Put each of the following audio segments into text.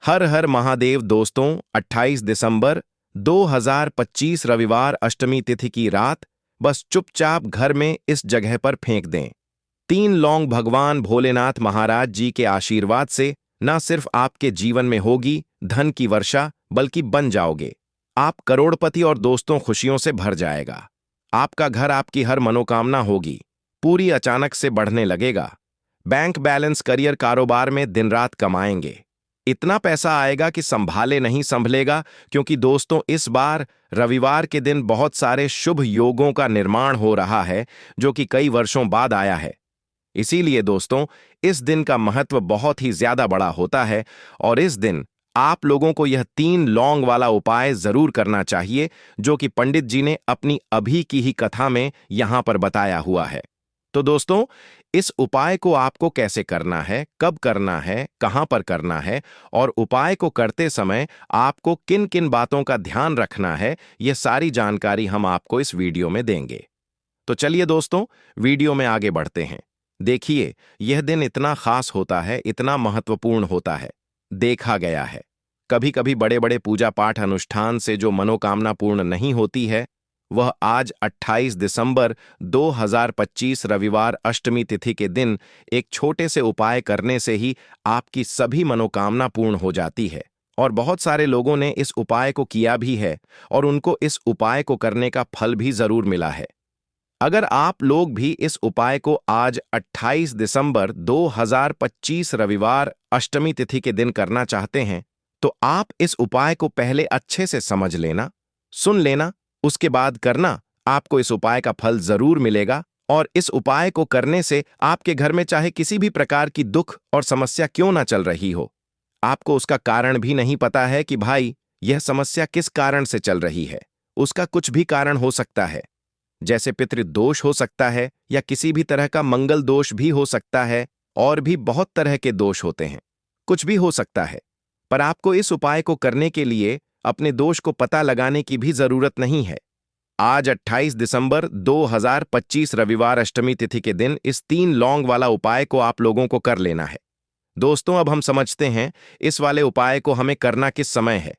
हर हर महादेव दोस्तों। 28 दिसंबर 2025 रविवार अष्टमी तिथि की रात बस चुपचाप घर में इस जगह पर फेंक दें। 3 लौंग भगवान भोलेनाथ महाराज जी के आशीर्वाद से न सिर्फ आपके जीवन में होगी धन की वर्षा, बल्कि बन जाओगे आप करोड़पति और दोस्तों खुशियों से भर जाएगा। आपका घर आपकी हर मनोकामना होगी पूरी अचानक से बढ़ने लगेगा। बैंक बैलेंस, करियर, कारोबार में दिन रात कमाएंगे। इतना पैसा आएगा कि संभाले नहीं संभलेगा, क्योंकि दोस्तों इस बार रविवार के दिन बहुत सारे शुभ योगों का निर्माण हो रहा है जो कि कई वर्षों बाद आया है। इसीलिए दोस्तों इस दिन का महत्व बहुत ही ज्यादा बड़ा होता है और इस दिन आप लोगों को यह 3 लौंग वाला उपाय जरूर करना चाहिए जो कि पंडित जी ने अपनी अभी की ही कथा में यहां पर बताया हुआ है। तो दोस्तों इस उपाय को आपको कैसे करना है, कब करना है, कहां पर करना है और उपाय को करते समय आपको किन किन बातों का ध्यान रखना है, यह सारी जानकारी हम आपको इस वीडियो में देंगे। तो चलिए दोस्तों वीडियो में आगे बढ़ते हैं। देखिए यह दिन इतना खास होता है, इतना महत्वपूर्ण होता है। देखा गया है कभी कभी बड़े बड़े पूजा पाठ अनुष्ठान से जो मनोकामना पूर्ण नहीं होती है, वह आज 28 दिसंबर 2025 रविवार अष्टमी तिथि के दिन एक छोटे से उपाय करने से ही आपकी सभी मनोकामना पूर्ण हो जाती है। और बहुत सारे लोगों ने इस उपाय को किया भी है और उनको इस उपाय को करने का फल भी जरूर मिला है। अगर आप लोग भी इस उपाय को आज 28 दिसंबर 2025 रविवार अष्टमी तिथि के दिन करना चाहते हैं, तो आप इस उपाय को पहले अच्छे से समझ लेना, सुन लेना, उसके बाद करना। आपको इस उपाय का फल जरूर मिलेगा और इस उपाय को करने से आपके घर में चाहे किसी भी प्रकार की दुख और समस्या क्यों ना चल रही हो, आपको उसका कारण भी नहीं पता है कि भाई यह समस्या किस कारण से चल रही है, उसका कुछ भी कारण हो सकता है। जैसे पितृदोष हो सकता है या किसी भी तरह का मंगल दोष भी हो सकता है, और भी बहुत तरह के दोष होते हैं, कुछ भी हो सकता है। पर आपको इस उपाय को करने के लिए अपने दोष को पता लगाने की भी जरूरत नहीं है। आज 28 दिसंबर 2025 रविवार अष्टमी तिथि के दिन इस 3 लौंग वाला उपाय को आप लोगों को कर लेना है। दोस्तों अब हम समझते हैं इस वाले उपाय को हमें करना किस समय है।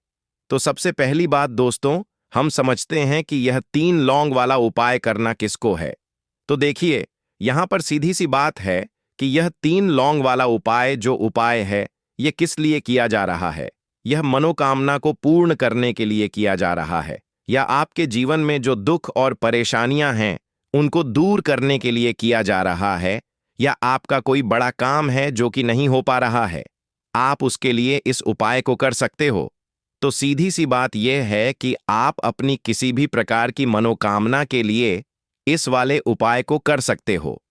तो सबसे पहली बात दोस्तों, हम समझते हैं कि यह 3 लौंग वाला उपाय करना किसको है। तो देखिए यहां पर सीधी सी बात है कि यह 3 लौंग वाला उपाय जो उपाय है, यह किस लिए किया जा रहा है। यह मनोकामना को पूर्ण करने के लिए किया जा रहा है, या आपके जीवन में जो दुख और परेशानियां हैं उनको दूर करने के लिए किया जा रहा है, या आपका कोई बड़ा काम है जो कि नहीं हो पा रहा है, आप उसके लिए इस उपाय को कर सकते हो। तो सीधी सी बात यह है कि आप अपनी किसी भी प्रकार की मनोकामना के लिए इस वाले उपाय को कर सकते हो।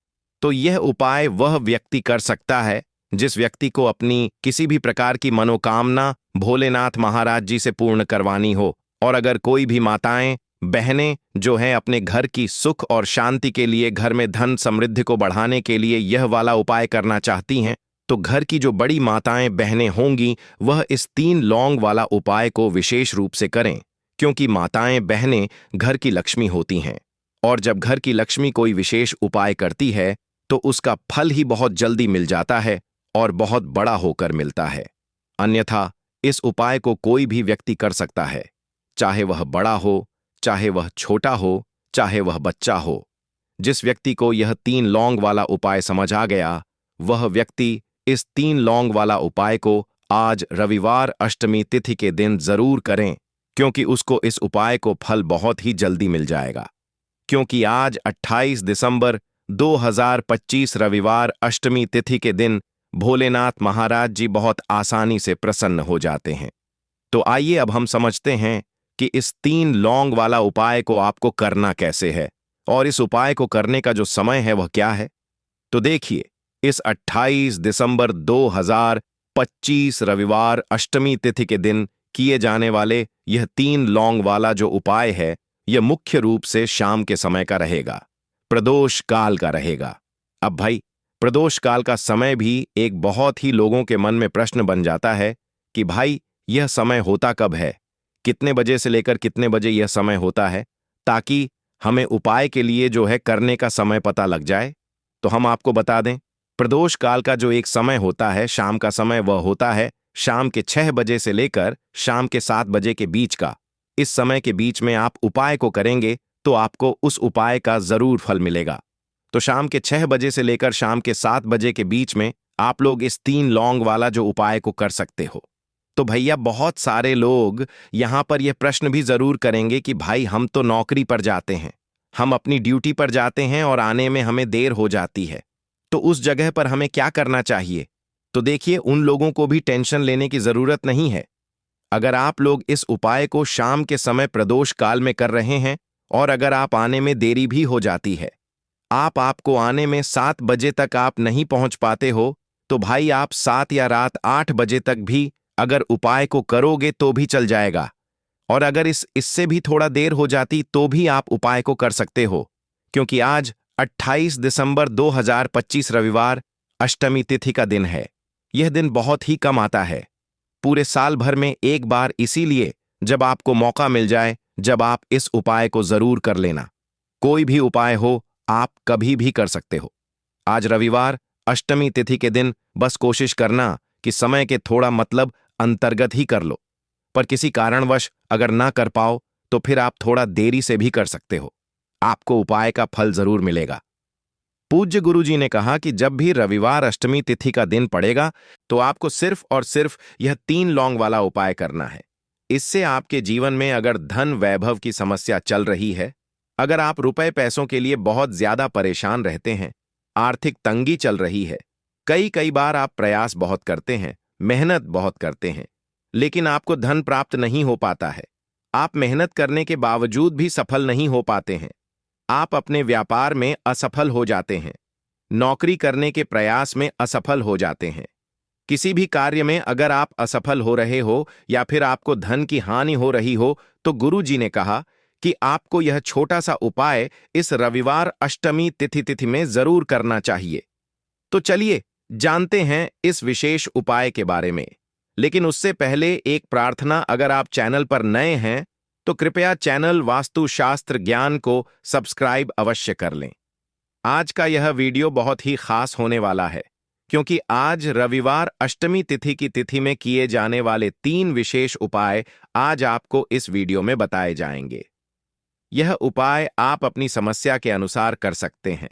तो यह उपाय वह व्यक्ति कर सकता है जिस व्यक्ति को अपनी किसी भी प्रकार की मनोकामना भोलेनाथ महाराज जी से पूर्ण करवानी हो। और अगर कोई भी माताएं बहनें जो हैं अपने घर की सुख और शांति के लिए, घर में धन समृद्धि को बढ़ाने के लिए यह वाला उपाय करना चाहती हैं, तो घर की जो बड़ी माताएं बहनें होंगी वह इस 3 लौंग वाला उपाय को विशेष रूप से करें, क्योंकि माताएं बहनें घर की लक्ष्मी होती हैं और जब घर की लक्ष्मी कोई विशेष उपाय करती है तो उसका फल ही बहुत जल्दी मिल जाता है और बहुत बड़ा होकर मिलता है। अन्यथा इस उपाय को कोई भी व्यक्ति कर सकता है, चाहे वह बड़ा हो, चाहे वह छोटा हो, चाहे वह बच्चा हो। जिस व्यक्ति को यह 3 लौंग वाला उपाय समझ आ गया, वह व्यक्ति इस 3 लौंग वाला उपाय को आज रविवार अष्टमी तिथि के दिन जरूर करें, क्योंकि उसको इस उपाय को फल बहुत ही जल्दी मिल जाएगा। क्योंकि आज 28 दिसंबर 2025 रविवार अष्टमी तिथि के दिन भोलेनाथ महाराज जी बहुत आसानी से प्रसन्न हो जाते हैं। तो आइए अब हम समझते हैं कि इस 3 लौंग वाला उपाय को आपको करना कैसे है और इस उपाय को करने का जो समय है वह क्या है। तो देखिए इस 28 दिसंबर 2025 रविवार अष्टमी तिथि के दिन किए जाने वाले यह 3 लौंग वाला जो उपाय है, यह मुख्य रूप से शाम के समय का रहेगा, प्रदोष काल का रहेगा। अब भाई प्रदोष काल का समय भी एक बहुत ही लोगों के मन में प्रश्न बन जाता है कि भाई यह समय होता कब है, कितने बजे से लेकर कितने बजे यह समय होता है, ताकि हमें उपाय के लिए जो है करने का समय पता लग जाए। तो हम आपको बता दें, प्रदोष काल का जो एक समय होता है, शाम का समय, वह होता है शाम के 6 बजे से लेकर शाम के 7 बजे के बीच का। इस समय के बीच में आप उपाय को करेंगे तो आपको उस उपाय का जरूर फल मिलेगा। तो शाम के 6 बजे से लेकर शाम के 7 बजे के बीच में आप लोग इस 3 लौंग वाला जो उपाय को कर सकते हो। तो भैया बहुत सारे लोग यहां पर यह प्रश्न भी जरूर करेंगे कि भाई हम तो नौकरी पर जाते हैं, हम अपनी ड्यूटी पर जाते हैं और आने में हमें देर हो जाती है, तो उस जगह पर हमें क्या करना चाहिए? तो देखिए, उन लोगों को भी टेंशन लेने की जरूरत नहीं है। अगर आप लोग इस उपाय को शाम के समय प्रदोष काल में कर रहे हैं और अगर आप आने में देरी भी हो जाती है, आपको आने में 7 बजे तक आप नहीं पहुंच पाते हो, तो भाई आप 7 या रात 8 बजे तक भी अगर उपाय को करोगे तो भी चल जाएगा। और अगर इससे भी थोड़ा देर हो जाती तो भी आप उपाय को कर सकते हो, क्योंकि आज 28 दिसंबर 2025 रविवार अष्टमी तिथि का दिन है। यह दिन बहुत ही कम आता है, पूरे साल भर में एक बार, इसीलिए जब आपको मौका मिल जाए जब आप इस उपाय को जरूर कर लेना। कोई भी उपाय हो, आप कभी भी कर सकते हो। आज रविवार अष्टमी तिथि के दिन बस कोशिश करना कि समय के थोड़ा मतलब अंतर्गत ही कर लो, पर किसी कारणवश अगर ना कर पाओ तो फिर आप थोड़ा देरी से भी कर सकते हो, आपको उपाय का फल जरूर मिलेगा। पूज्य गुरुजी ने कहा कि जब भी रविवार अष्टमी तिथि का दिन पड़ेगा तो आपको सिर्फ और सिर्फ यह 3 लौंग वाला उपाय करना है। इससे आपके जीवन में अगर धन वैभव की समस्या चल रही है, अगर आप रुपए पैसों के लिए बहुत ज्यादा परेशान रहते हैं, आर्थिक तंगी चल रही है, कई बार आप प्रयास बहुत करते हैं, मेहनत बहुत करते हैं, लेकिन आपको धन प्राप्त नहीं हो पाता है, आप मेहनत करने के बावजूद भी सफल नहीं हो पाते हैं, आप अपने व्यापार में असफल हो जाते हैं, नौकरी करने के प्रयास में असफल हो जाते हैं, किसी भी कार्य में अगर आप असफल हो रहे हो या फिर आपको धन की हानि हो रही हो, तो गुरुजी ने कहा कि आपको यह छोटा सा उपाय इस रविवार अष्टमी तिथि में जरूर करना चाहिए। तो चलिए जानते हैं इस विशेष उपाय के बारे में, लेकिन उससे पहले एक प्रार्थना, अगर आप चैनल पर नए हैं तो कृपया चैनल वास्तुशास्त्र ज्ञान को सब्सक्राइब अवश्य कर लें। आज का यह वीडियो बहुत ही खास होने वाला है, क्योंकि आज रविवार अष्टमी तिथि की तिथि में किए जाने वाले 3 विशेष उपाय आज आपको इस वीडियो में बताए जाएंगे। यह उपाय आप अपनी समस्या के अनुसार कर सकते हैं।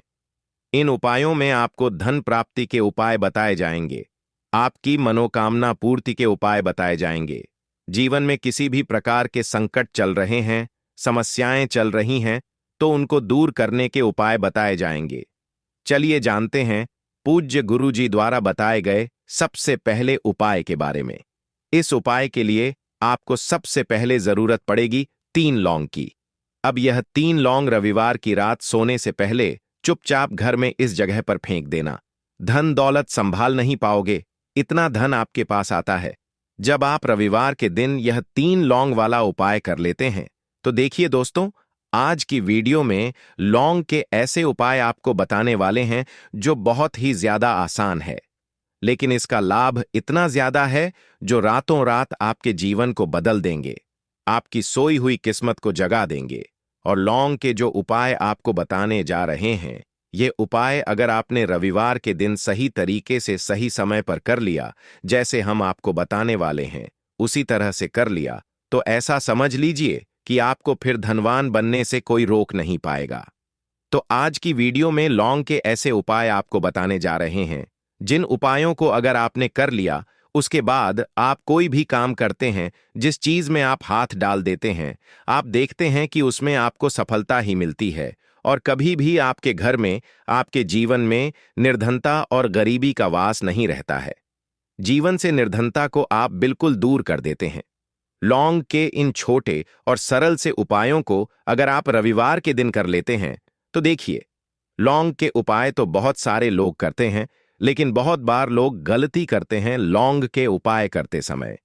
इन उपायों में आपको धन प्राप्ति के उपाय बताए जाएंगे, आपकी मनोकामना पूर्ति के उपाय बताए जाएंगे, जीवन में किसी भी प्रकार के संकट चल रहे हैं, समस्याएं चल रही हैं, तो उनको दूर करने के उपाय बताए जाएंगे। चलिए जानते हैं पूज्य गुरुजी द्वारा बताए गए सबसे पहले उपाय के बारे में। इस उपाय के लिए आपको सबसे पहले जरूरत पड़ेगी 3 लौंग की। अब यह 3 लौंग रविवार की रात सोने से पहले चुपचाप घर में इस जगह पर फेंक देना। धन दौलत संभाल नहीं पाओगे, इतना धन आपके पास आता है जब आप रविवार के दिन यह 3 लौंग वाला उपाय कर लेते हैं। तो देखिए दोस्तों, आज की वीडियो में लौंग के ऐसे उपाय आपको बताने वाले हैं जो बहुत ही ज्यादा आसान है, लेकिन इसका लाभ इतना ज्यादा है जो रातों रात आपके जीवन को बदल देंगे, आपकी सोई हुई किस्मत को जगा देंगे। और लौंग के जो उपाय आपको बताने जा रहे हैं, ये उपाय अगर आपने रविवार के दिन सही तरीके से सही समय पर कर लिया, जैसे हम आपको बताने वाले हैं उसी तरह से कर लिया, तो ऐसा समझ लीजिए कि आपको फिर धनवान बनने से कोई रोक नहीं पाएगा। तो आज की वीडियो में लौंग के ऐसे उपाय आपको बताने जा रहे हैं जिन उपायों को अगर आपने कर लिया, उसके बाद आप कोई भी काम करते हैं, जिस चीज में आप हाथ डाल देते हैं, आप देखते हैं कि उसमें आपको सफलता ही मिलती है और कभी भी आपके घर में, आपके जीवन में निर्धनता और गरीबी का वास नहीं रहता है। जीवन से निर्धनता को आप बिल्कुल दूर कर देते हैं। लौंग के इन छोटे और सरल से उपायों को अगर आप रविवार के दिन कर लेते हैं, तो देखिए, लौंग के उपाय तो बहुत सारे लोग करते हैं, लेकिन बहुत बार लोग गलती करते हैं लौंग के उपाय करते समय,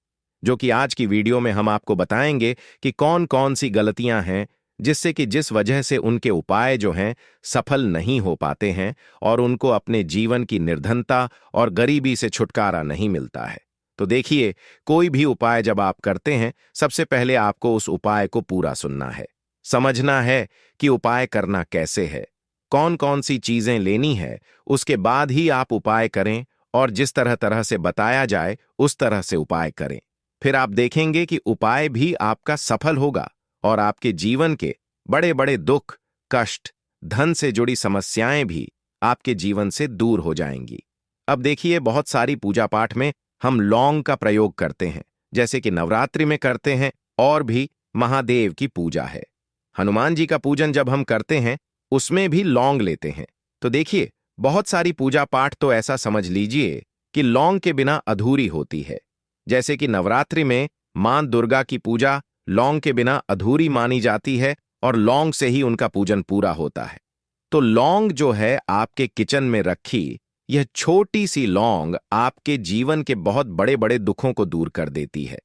जो कि आज की वीडियो में हम आपको बताएंगे कि कौन कौन सी गलतियां हैं जिससे कि जिस वजह से उनके उपाय जो हैं सफल नहीं हो पाते हैं और उनको अपने जीवन की निर्धनता और गरीबी से छुटकारा नहीं मिलता है। तो देखिए, कोई भी उपाय जब आप करते हैं, सबसे पहले आपको उस उपाय को पूरा सुनना है, समझना है कि उपाय करना कैसे है, कौन कौन सी चीजें लेनी है, उसके बाद ही आप उपाय करें और जिस तरह तरह से बताया जाए उस तरह से उपाय करें। फिर आप देखेंगे कि उपाय भी आपका सफल होगा और आपके जीवन के बड़े बड़े दुख, कष्ट, धन से जुड़ी समस्याएं भी आपके जीवन से दूर हो जाएंगी। अब देखिए, बहुत सारी पूजा पाठ में हम लौंग का प्रयोग करते हैं, जैसे कि नवरात्रि में करते हैं, और भी महादेव की पूजा है। हनुमान जी का पूजन जब हम करते हैं उसमें भी लौंग लेते हैं। तो देखिए, बहुत सारी पूजा पाठ तो ऐसा समझ लीजिए कि लौंग के बिना अधूरी होती है। जैसे कि नवरात्रि में मां दुर्गा की पूजा लौंग के बिना अधूरी मानी जाती है और लौंग से ही उनका पूजन पूरा होता है। तो लौंग जो है आपके किचन में रखी, यह छोटी सी लौंग आपके जीवन के बहुत बड़े बड़े दुखों को दूर कर देती है।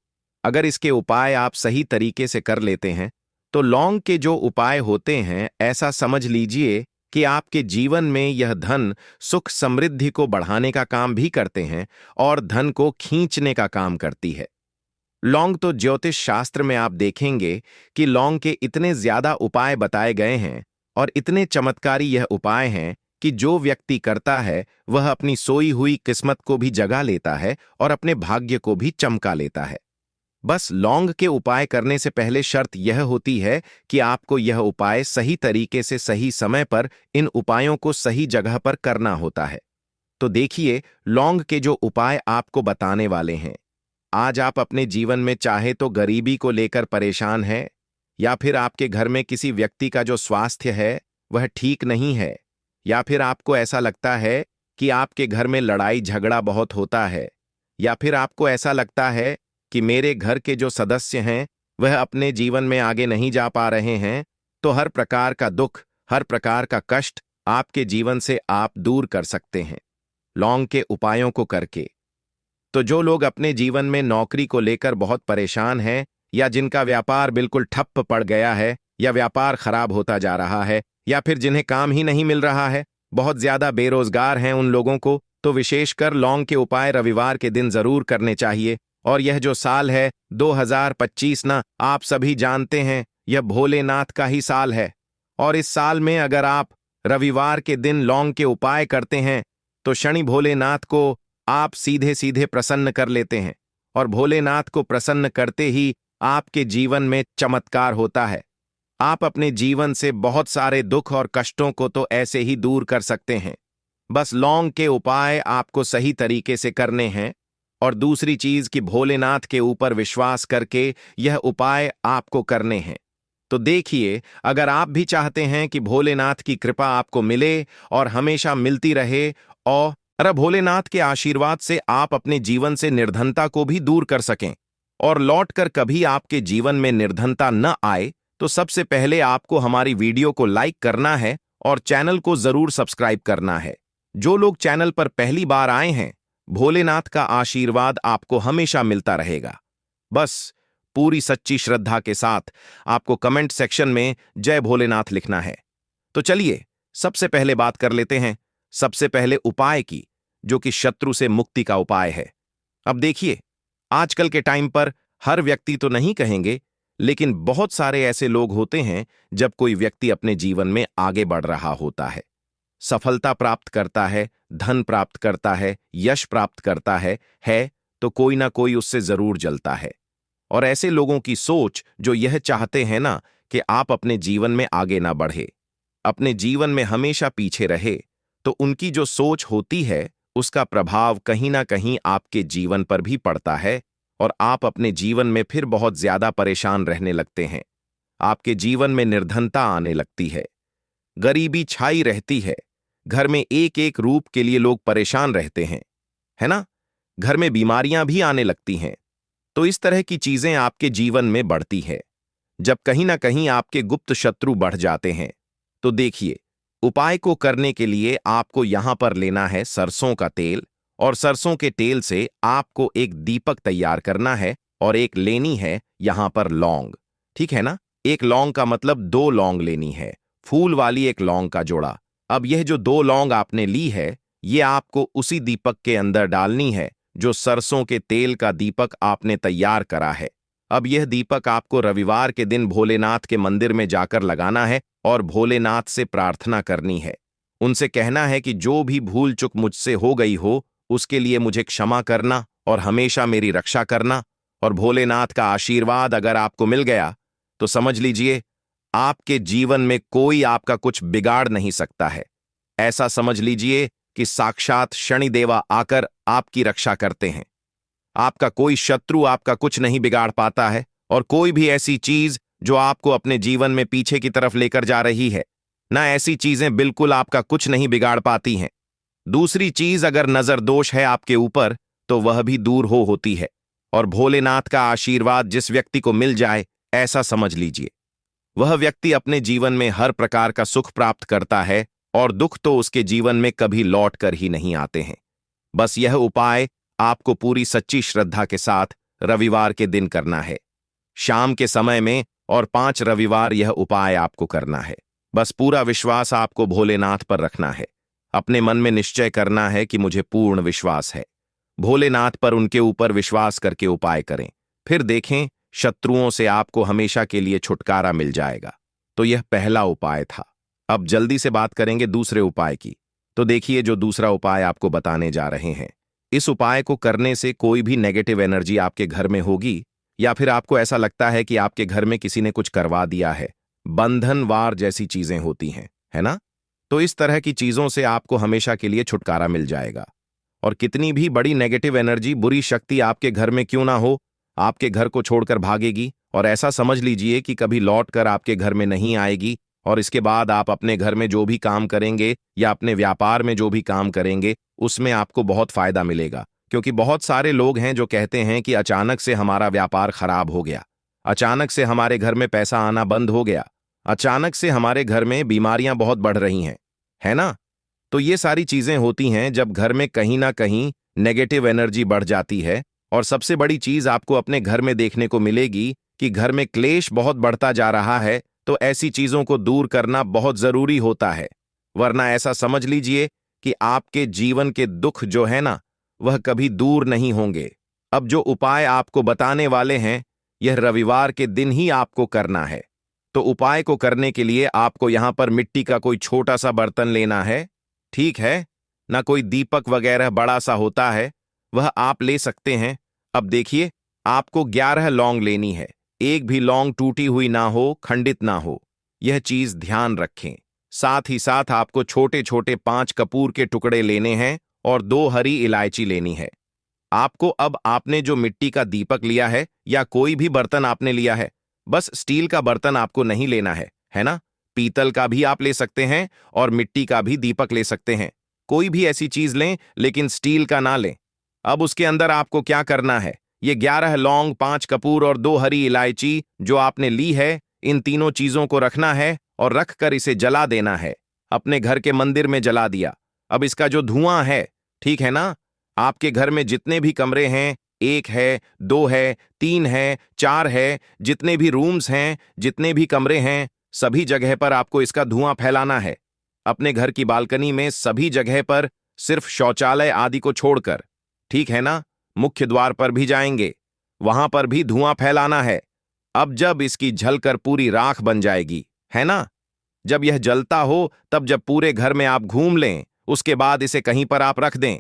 अगर इसके उपाय आप सही तरीके से कर लेते हैं तो लौंग के जो उपाय होते हैं, ऐसा समझ लीजिए कि आपके जीवन में यह धन, सुख, समृद्धि को बढ़ाने का काम भी करते हैं और धन को खींचने का काम करती है। लौंग तो ज्योतिष शास्त्र में आप देखेंगे कि लौंग के इतने ज्यादा उपाय बताए गए हैं और इतने चमत्कारी यह उपाय हैं कि जो व्यक्ति करता है वह अपनी सोई हुई किस्मत को भी जगा लेता है और अपने भाग्य को भी चमका लेता है। बस लौंग के उपाय करने से पहले शर्त यह होती है कि आपको यह उपाय सही तरीके से सही समय पर इन उपायों को सही जगह पर करना होता है। तो देखिए, लौंग के जो उपाय आपको बताने वाले हैं, आज आप अपने जीवन में चाहे तो गरीबी को लेकर परेशान हैं, या फिर आपके घर में किसी व्यक्ति का जो स्वास्थ्य है वह ठीक नहीं है, या फिर आपको ऐसा लगता है कि आपके घर में लड़ाई झगड़ा बहुत होता है, या फिर आपको ऐसा लगता है कि मेरे घर के जो सदस्य हैं वह अपने जीवन में आगे नहीं जा पा रहे हैं, तो हर प्रकार का दुख, हर प्रकार का कष्ट आपके जीवन से आप दूर कर सकते हैं लौंग के उपायों को करके। तो जो लोग अपने जीवन में नौकरी को लेकर बहुत परेशान हैं, या जिनका व्यापार बिल्कुल ठप्प पड़ गया है, या व्यापार खराब होता जा रहा है, या फिर जिन्हें काम ही नहीं मिल रहा है, बहुत ज्यादा बेरोजगार हैं उन लोगों को तो विशेषकर लौंग के उपाय रविवार के दिन जरूर करने चाहिए। और यह जो साल है 2025 ना, आप सभी जानते हैं यह भोलेनाथ का ही साल है। और इस साल में अगर आप रविवार के दिन लौंग के उपाय करते हैं तो शनि भोलेनाथ को आप सीधे सीधे प्रसन्न कर लेते हैं, और भोलेनाथ को प्रसन्न करते ही आपके जीवन में चमत्कार होता है। आप अपने जीवन से बहुत सारे दुख और कष्टों को तो ऐसे ही दूर कर सकते हैं। बस लौंग के उपाय आपको सही तरीके से करने हैं, और दूसरी चीज कि भोलेनाथ के ऊपर विश्वास करके यह उपाय आपको करने हैं। तो देखिए, अगर आप भी चाहते हैं कि भोलेनाथ की कृपा आपको मिले और हमेशा मिलती रहे, और भोलेनाथ के आशीर्वाद से आप अपने जीवन से निर्धनता को भी दूर कर सकें और लौटकर कभी आपके जीवन में निर्धनता न आए, तो सबसे पहले आपको हमारी वीडियो को लाइक करना है और चैनल को जरूर सब्सक्राइब करना है। जो लोग चैनल पर पहली बार आए हैं, भोलेनाथ का आशीर्वाद आपको हमेशा मिलता रहेगा। बस पूरी सच्ची श्रद्धा के साथ आपको कमेंट सेक्शन में जय भोलेनाथ लिखना है। तो चलिए सबसे पहले बात कर लेते हैं सबसे पहले उपाय की, जो कि शत्रु से मुक्ति का उपाय है। अब देखिए, आजकल के टाइम पर हर व्यक्ति तो नहीं कहेंगे, लेकिन बहुत सारे ऐसे लोग होते हैं जब कोई व्यक्ति अपने जीवन में आगे बढ़ रहा होता है, सफलता प्राप्त करता है, धन प्राप्त करता है, यश प्राप्त करता है तो कोई ना कोई उससे जरूर जलता है। और ऐसे लोगों की सोच जो यह चाहते हैं ना कि आप अपने जीवन में आगे ना बढ़े, अपने जीवन में हमेशा पीछे रहे, तो उनकी जो सोच होती है उसका प्रभाव कहीं ना कहीं आपके जीवन पर भी पड़ता है और आप अपने जीवन में फिर बहुत ज्यादा परेशान रहने लगते हैं। आपके जीवन में निर्धनता आने लगती है, गरीबी छाई रहती है, घर में एक एक रूप के लिए लोग परेशान रहते हैं, है ना? घर में बीमारियां भी आने लगती हैं। तो इस तरह की चीजें आपके जीवन में बढ़ती है जब कहीं ना कहीं आपके गुप्त शत्रु बढ़ जाते हैं। तो देखिए, उपाय को करने के लिए आपको यहां पर लेना है सरसों का तेल, और सरसों के तेल से आपको एक दीपक तैयार करना है, और एक लेनी है यहां पर लौंग, ठीक है ना? एक लौंग का मतलब 2 लौंग लेनी है, फूल वाली एक लौंग का जोड़ा। अब यह जो 2 लौंग आपने ली है, ये आपको उसी दीपक के अंदर डालनी है जो सरसों के तेल का दीपक आपने तैयार करा है। अब यह दीपक आपको रविवार के दिन भोलेनाथ के मंदिर में जाकर लगाना है और भोलेनाथ से प्रार्थना करनी है। उनसे कहना है कि जो भी भूल चूक मुझसे हो गई हो उसके लिए मुझे क्षमा करना और हमेशा मेरी रक्षा करना, और भोलेनाथ का आशीर्वाद अगर आपको मिल गया तो समझ लीजिए आपके जीवन में कोई आपका कुछ बिगाड़ नहीं सकता है। ऐसा समझ लीजिए कि साक्षात शनिदेवा आकर आपकी रक्षा करते हैं। आपका कोई शत्रु आपका कुछ नहीं बिगाड़ पाता है, और कोई भी ऐसी चीज जो आपको अपने जीवन में पीछे की तरफ लेकर जा रही है, ना ऐसी चीजें बिल्कुल आपका कुछ नहीं बिगाड़ पाती हैं। दूसरी चीज, अगर नजर दोष है आपके ऊपर तो वह भी दूर होती है, और भोलेनाथ का आशीर्वाद जिस व्यक्ति को मिल जाए, ऐसा समझ लीजिए वह व्यक्ति अपने जीवन में हर प्रकार का सुख प्राप्त करता है, और दुख तो उसके जीवन में कभी लौट कर ही नहीं आते हैं। बस यह उपाय आपको पूरी सच्ची श्रद्धा के साथ रविवार के दिन करना है, शाम के समय में, और 5 रविवार यह उपाय आपको करना है। बस पूरा विश्वास आपको भोलेनाथ पर रखना है। अपने मन में निश्चय करना है कि मुझे पूर्ण विश्वास है। भोलेनाथ पर उनके ऊपर विश्वास करके उपाय करें, फिर देखें शत्रुओं से आपको हमेशा के लिए छुटकारा मिल जाएगा। तो यह पहला उपाय था। अब जल्दी से बात करेंगे दूसरे उपाय की। तो देखिए, जो दूसरा उपाय आपको बताने जा रहे हैं, इस उपाय को करने से कोई भी नेगेटिव एनर्जी आपके घर में होगी, या फिर आपको ऐसा लगता है कि आपके घर में किसी ने कुछ करवा दिया है, बंधन वार जैसी चीजें होती हैं, है ना? तो इस तरह की चीजों से आपको हमेशा के लिए छुटकारा मिल जाएगा। और कितनी भी बड़ी नेगेटिव एनर्जी, बुरी शक्ति आपके घर में क्यों ना हो, आपके घर को छोड़कर भागेगी, और ऐसा समझ लीजिए कि कभी लौट कर आपके घर में नहीं आएगी। और इसके बाद आप अपने घर में जो भी काम करेंगे या अपने व्यापार में जो भी काम करेंगे, उसमें आपको बहुत फायदा मिलेगा। क्योंकि बहुत सारे लोग हैं जो कहते हैं कि अचानक से हमारा व्यापार खराब हो गया, अचानक से हमारे घर में पैसा आना बंद हो गया, अचानक से हमारे घर में बीमारियां बहुत बढ़ रही हैं, है ना? तो ये सारी चीजें होती हैं जब घर में कहीं ना कहीं नेगेटिव एनर्जी बढ़ जाती है। और सबसे बड़ी चीज आपको अपने घर में देखने को मिलेगी कि घर में क्लेश बहुत बढ़ता जा रहा है। तो ऐसी चीजों को दूर करना बहुत जरूरी होता है, वरना ऐसा समझ लीजिए कि आपके जीवन के दुख जो है ना, वह कभी दूर नहीं होंगे। अब जो उपाय आपको बताने वाले हैं, यह रविवार के दिन ही आपको करना है। तो उपाय को करने के लिए आपको यहां पर मिट्टी का कोई छोटा सा बर्तन लेना है, ठीक है ना? कोई दीपक वगैरह बड़ा सा होता है, वह आप ले सकते हैं। अब देखिए, आपको 11 लौंग लेनी है। एक भी लौंग टूटी हुई ना हो, खंडित ना हो, यह चीज ध्यान रखें। साथ ही साथ आपको छोटे छोटे 5 कपूर के टुकड़े लेने हैं, और 2 हरी इलायची लेनी है। आपको, अब आपने जो मिट्टी का दीपक लिया है या कोई भी बर्तन आपने लिया है, बस स्टील का बर्तन आपको नहीं लेना है ना? पीतल का भी आप ले सकते हैं, और मिट्टी का भी दीपक ले सकते हैं। कोई भी ऐसी चीज लें, लेकिन स्टील का ना लें। अब उसके अंदर आपको क्या करना है, ये 11 लौंग, 5 कपूर और 2 हरी इलायची जो आपने ली है, इन तीनों चीजों को रखना है, और रखकर इसे जला देना है। अपने घर के मंदिर में जला दिया। अब इसका जो धुआं है, ठीक है ना, आपके घर में जितने भी कमरे हैं, 1 है, 2 है, 3 है, 4 है, जितने भी रूम्स हैं, जितने भी कमरे हैं, सभी जगह पर आपको इसका धुआं फैलाना है। अपने घर की बालकनी में सभी जगह पर, सिर्फ शौचालय आदि को छोड़कर, ठीक है ना? मुख्य द्वार पर भी जाएंगे, वहां पर भी धुआं फैलाना है। अब जब इसकी जलकर पूरी राख बन जाएगी, है ना? जब यह जलता हो, तब जब पूरे घर में आप घूम लें, उसके बाद इसे कहीं पर आप रख दें,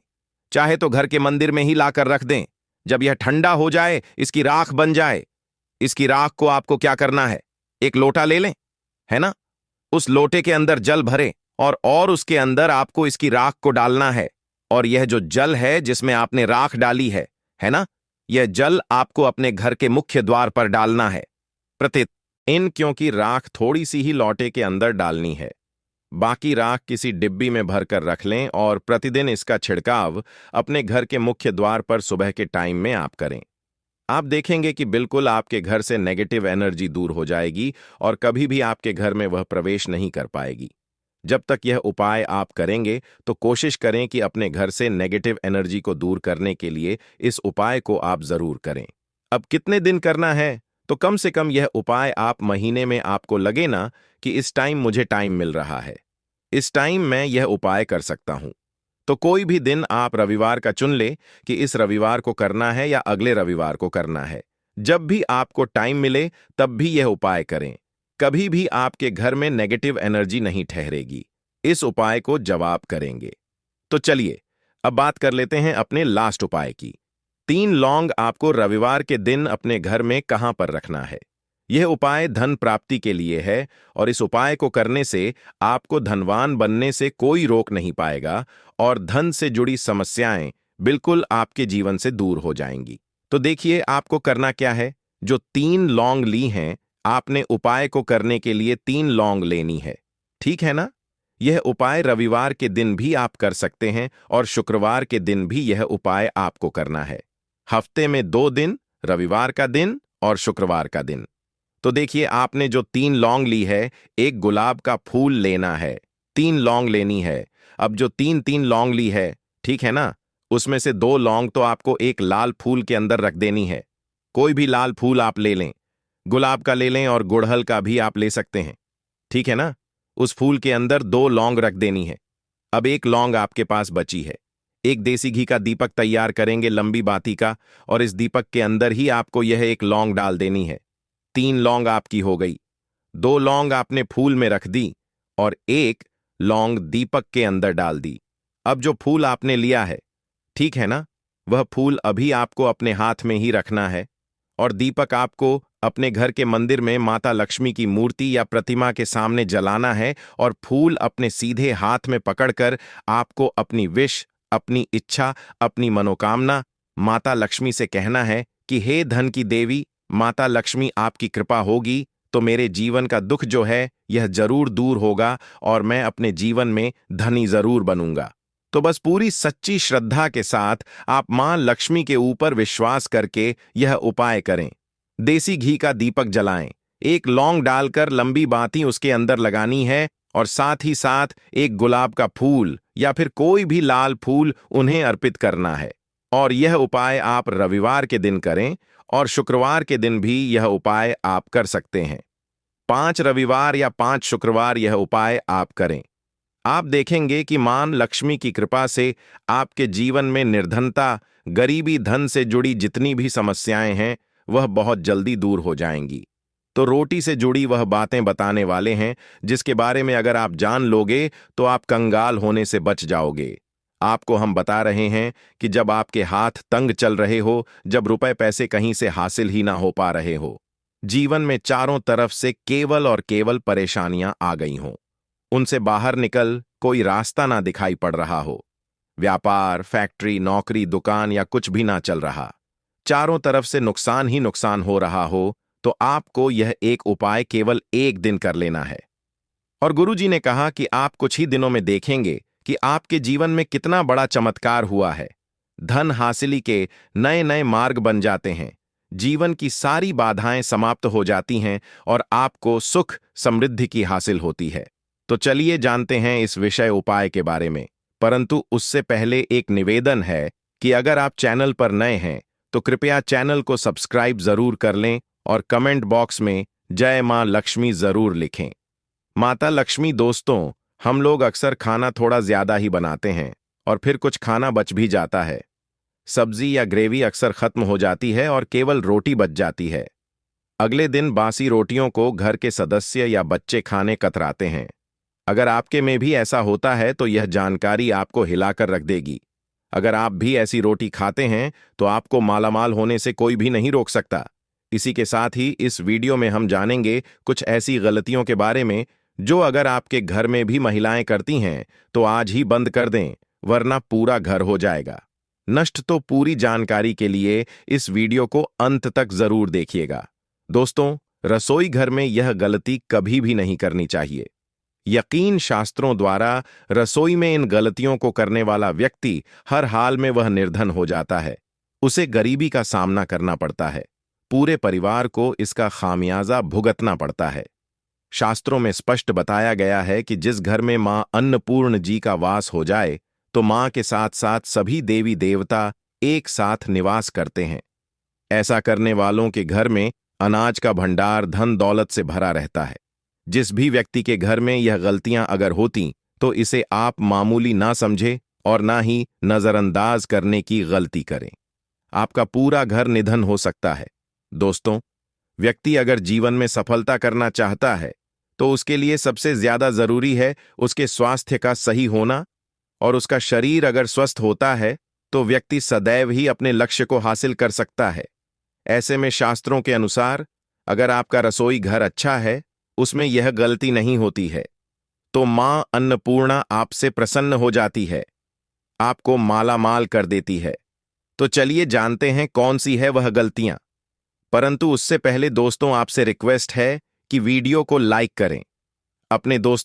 चाहे तो घर के मंदिर में ही लाकर रख दें। जब यह ठंडा हो जाए, इसकी राख बन जाए, इसकी राख को आपको क्या करना है, एक लोटा ले लें, है ना? उस लोटे के अंदर जल भरें, और उसके अंदर आपको इसकी राख को डालना है। और यह जो जल है जिसमें आपने राख डाली है ना, यह जल आपको अपने घर के मुख्य द्वार पर डालना है प्रतिदिन, क्योंकि राख थोड़ी सी ही लोटे के अंदर डालनी है। बाकी राख किसी डिब्बी में भरकर रख लें, और प्रतिदिन इसका छिड़काव अपने घर के मुख्य द्वार पर सुबह के टाइम में आप करें। आप देखेंगे कि बिल्कुल आपके घर से नेगेटिव एनर्जी दूर हो जाएगी, और कभी भी आपके घर में वह प्रवेश नहीं कर पाएगी। जब तक यह उपाय आप करेंगे, तो कोशिश करें कि अपने घर से नेगेटिव एनर्जी को दूर करने के लिए इस उपाय को आप जरूर करें। अब कितने दिन करना है, तो कम से कम यह उपाय आप महीने में, आपको लगे ना कि इस टाइम मुझे टाइम मिल रहा है, इस टाइम मैं यह उपाय कर सकता हूं, तो कोई भी दिन आप रविवार का चुन ले कि इस रविवार को करना है या अगले रविवार को करना है। जब भी आपको टाइम मिले, तब भी यह उपाय करें। कभी भी आपके घर में नेगेटिव एनर्जी नहीं ठहरेगी। इस उपाय को जवाब करेंगे। तो चलिए, अब बात कर लेते हैं अपने लास्ट उपाय की। 3 लौंग आपको रविवार के दिन अपने घर में कहां पर रखना है। यह उपाय धन प्राप्ति के लिए है और इस उपाय को करने से आपको धनवान बनने से कोई रोक नहीं पाएगा और धन से जुड़ी समस्याएं बिल्कुल आपके जीवन से दूर हो जाएंगी। तो देखिए आपको करना क्या है। जो 3 लौंग ली हैं, आपने उपाय को करने के लिए 3 लौंग लेनी है। ठीक है ना? यह उपाय रविवार के दिन भी आप कर सकते हैं और शुक्रवार के दिन भी यह उपाय आपको करना है। हफ्ते में 2 दिन, रविवार का दिन और शुक्रवार का दिन। तो देखिए आपने जो 3 लौंग ली है, एक गुलाब का फूल लेना है, 3 लौंग लेनी है। अब जो 3 लौंग ली है, ठीक है ना, उसमें से 2 लौंग तो आपको एक लाल फूल के अंदर रख देनी है। कोई भी लाल फूल आप ले लें, गुलाब का ले लें और गुड़हल का भी आप ले सकते हैं। ठीक है ना? उस फूल के अंदर 2 लौंग रख देनी है। अब एक लौंग आपके पास बची है। एक देसी घी का दीपक तैयार करेंगे लंबी बाती का और इस दीपक के अंदर ही आपको यह एक लौंग डाल देनी है। 3 लौंग आपकी हो गई। 2 लौंग आपने फूल में रख दी और एक लौंग दीपक के अंदर डाल दी। अब जो फूल आपने लिया है, ठीक है ना, वह फूल अभी आपको अपने हाथ में ही रखना है और दीपक आपको अपने घर के मंदिर में माता लक्ष्मी की मूर्ति या प्रतिमा के सामने जलाना है और फूल अपने सीधे हाथ में पकड़कर आपको अपनी विश, अपनी इच्छा, अपनी मनोकामना माता लक्ष्मी से कहना है कि हे धन की देवी माता लक्ष्मी, आपकी कृपा होगी तो मेरे जीवन का दुख जो है यह जरूर दूर होगा और मैं अपने जीवन में धनी जरूर बनूंगा। तो बस पूरी सच्ची श्रद्धा के साथ आप मां लक्ष्मी के ऊपर विश्वास करके यह उपाय करें। देसी घी का दीपक जलाएं, एक लौंग डालकर लंबी बाती उसके अंदर लगानी है और साथ ही साथ एक गुलाब का फूल या फिर कोई भी लाल फूल उन्हें अर्पित करना है। और यह उपाय आप रविवार के दिन करें और शुक्रवार के दिन भी यह उपाय आप कर सकते हैं। 5 रविवार या 5 शुक्रवार यह उपाय आप करें। आप देखेंगे कि मां लक्ष्मी की कृपा से आपके जीवन में निर्धनता, गरीबी, धन से जुड़ी जितनी भी समस्याएं हैं वह बहुत जल्दी दूर हो जाएंगी। तो रोटी से जुड़ी वह बातें बताने वाले हैं जिसके बारे में अगर आप जान लोगे तो आप कंगाल होने से बच जाओगे। आपको हम बता रहे हैं कि जब आपके हाथ तंग चल रहे हो, जब रुपए पैसे कहीं से हासिल ही ना हो पा रहे हो, जीवन में चारों तरफ से केवल और केवल परेशानियां आ गई हों, उनसे बाहर निकल कोई रास्ता ना दिखाई पड़ रहा हो, व्यापार, फैक्ट्री, नौकरी, दुकान या कुछ भी ना चल रहा, चारों तरफ से नुकसान ही नुकसान हो रहा हो, तो आपको यह एक उपाय केवल एक दिन कर लेना है। और गुरुजी ने कहा कि आप कुछ ही दिनों में देखेंगे कि आपके जीवन में कितना बड़ा चमत्कार हुआ है। धन हासिली के नए नए मार्ग बन जाते हैं, जीवन की सारी बाधाएं समाप्त हो जाती हैं और आपको सुख समृद्धि की हासिल होती है। तो चलिए जानते हैं इस विषय उपाय के बारे में, परंतु उससे पहले एक निवेदन है कि अगर आप चैनल पर नए हैं तो कृपया चैनल को सब्सक्राइब जरूर कर लें और कमेंट बॉक्स में जय मां लक्ष्मी जरूर लिखें। माता लक्ष्मी दोस्तों, हम लोग अक्सर खाना थोड़ा ज्यादा ही बनाते हैं और फिर कुछ खाना बच भी जाता है। सब्जी या ग्रेवी अक्सर खत्म हो जाती है और केवल रोटी बच जाती है। अगले दिन बासी रोटियों को घर के सदस्य या बच्चे खाने कतराते हैं। अगर आपके में भी ऐसा होता है तो यह जानकारी आपको हिलाकर रख देगी। अगर आप भी ऐसी रोटी खाते हैं तो आपको मालामाल होने से कोई भी नहीं रोक सकता। इसी के साथ ही इस वीडियो में हम जानेंगे कुछ ऐसी गलतियों के बारे में जो अगर आपके घर में भी महिलाएं करती हैं तो आज ही बंद कर दें, वरना पूरा घर हो जाएगा नष्ट। तो पूरी जानकारी के लिए इस वीडियो को अंत तक जरूर देखिएगा। दोस्तों, रसोई घर में यह गलती कभी भी नहीं करनी चाहिए। यकीन शास्त्रों द्वारा रसोई में इन गलतियों को करने वाला व्यक्ति हर हाल में वह निर्धन हो जाता है, उसे गरीबी का सामना करना पड़ता है, पूरे परिवार को इसका खामियाजा भुगतना पड़ता है। शास्त्रों में स्पष्ट बताया गया है कि जिस घर में मां अन्नपूर्ण जी का वास हो जाए तो मां के साथ साथ सभी देवी देवता एक साथ निवास करते हैं। ऐसा करने वालों के घर में अनाज का भंडार धन दौलत से भरा रहता है। जिस भी व्यक्ति के घर में यह गलतियां अगर होती तो इसे आप मामूली ना समझे और ना ही नजरअंदाज करने की गलती करें। आपका पूरा घर निधन हो सकता है। दोस्तों, व्यक्ति अगर जीवन में सफलता करना चाहता है तो उसके लिए सबसे ज्यादा जरूरी है उसके स्वास्थ्य का सही होना, और उसका शरीर अगर स्वस्थ होता है तो व्यक्ति सदैव ही अपने लक्ष्य को हासिल कर सकता है। ऐसे में शास्त्रों के अनुसार अगर आपका रसोई घर अच्छा है, उसमें यह गलती नहीं होती है, तो मां अन्नपूर्णा आपसे प्रसन्न हो जाती है, आपको मालामाल कर देती है। तो चलिए जानते हैं कौन सी है वह गलतियां। परंतु उससे पहले दोस्तों आपसे रिक्वेस्ट है कि वीडियो को लाइक करें, अपने दोस्तों